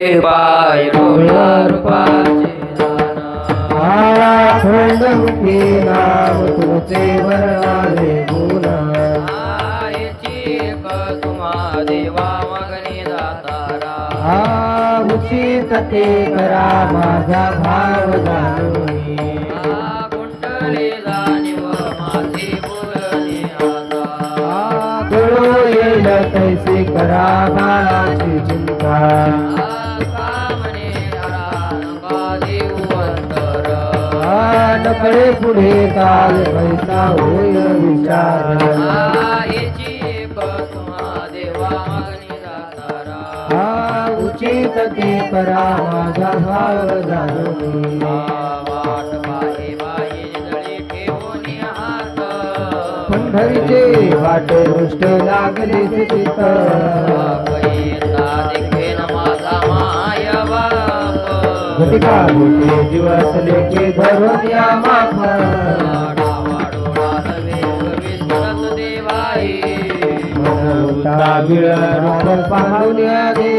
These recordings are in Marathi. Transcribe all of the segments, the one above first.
पाय रूपाचे खंडमुखी नाम तुझे वराले गुणा तुम्हा देवा मगनी दातारा उचित ते करा माझा भाव जाणून कुंडली जाणीव माझी बोलणे आता कळू येईल तैसे करा बाळाची चिंता नकळे पुढे काल पैसा होईल विचार उचित ते करा माझा भाव जाणून पंढरीचे वाट दृष्ट लागले चित घटिका गोटे दिवस लेके धरून या माफ मनोता बिळ रूप पाहुण्या दे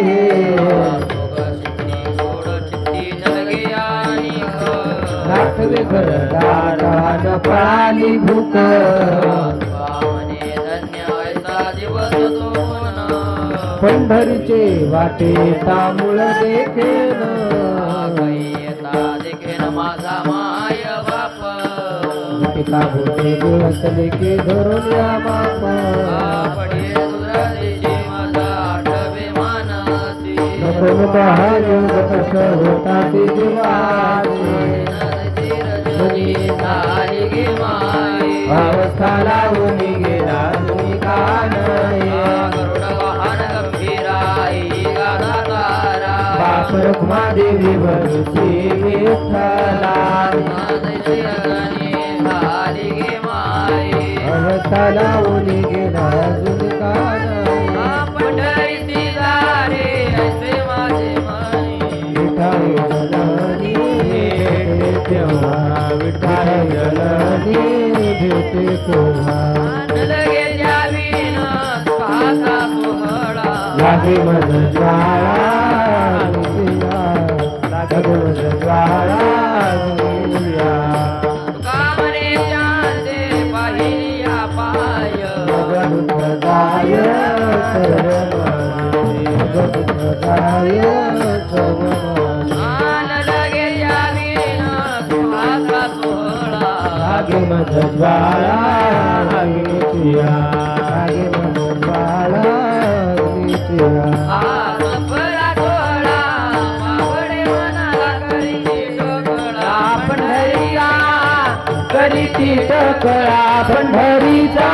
नाटवे घरदारान पळाली भूक पंढरीचे वाटे तामुळ देखेन माझा माय बाप घटिका गोटे दिवस लेके धरून या माफ होता ते अवस्था लावून गेला तुम्ही बाप रुक्मादेवी भरसी विठ्ठला अवस्था लावून गेला तुम्ही लागे मज ज्वाळा लागे मज ज्वाळा लागे मज ज्वाळा लागे मज ज्वाळा करीती टकळा पंढरीचा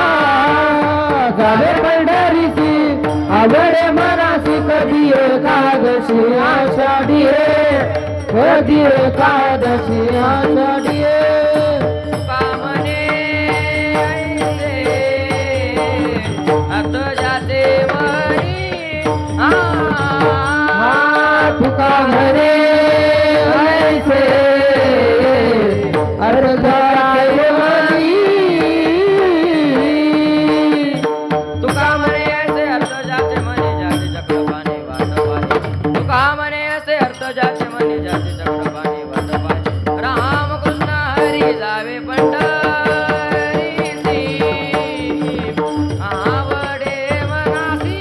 झाले पंढरीची आवडे मनासी कधी एकादशी आषाढी कधी एकादशी आषाढी तुका म्हणे ऐसे अर्धजायमनी तुका म्हणे ऐसे अर्थ जाचे म्हणे जाचे चक्रपाणी वाटपाणी तुका म्हणे ऐसे अर्थ जाचे म्हणे जाचे चक्रपाणी वाटपाणी राम कृष्ण हरी जावे पंढरीसी आवडे मनासी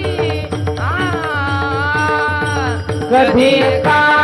कधी का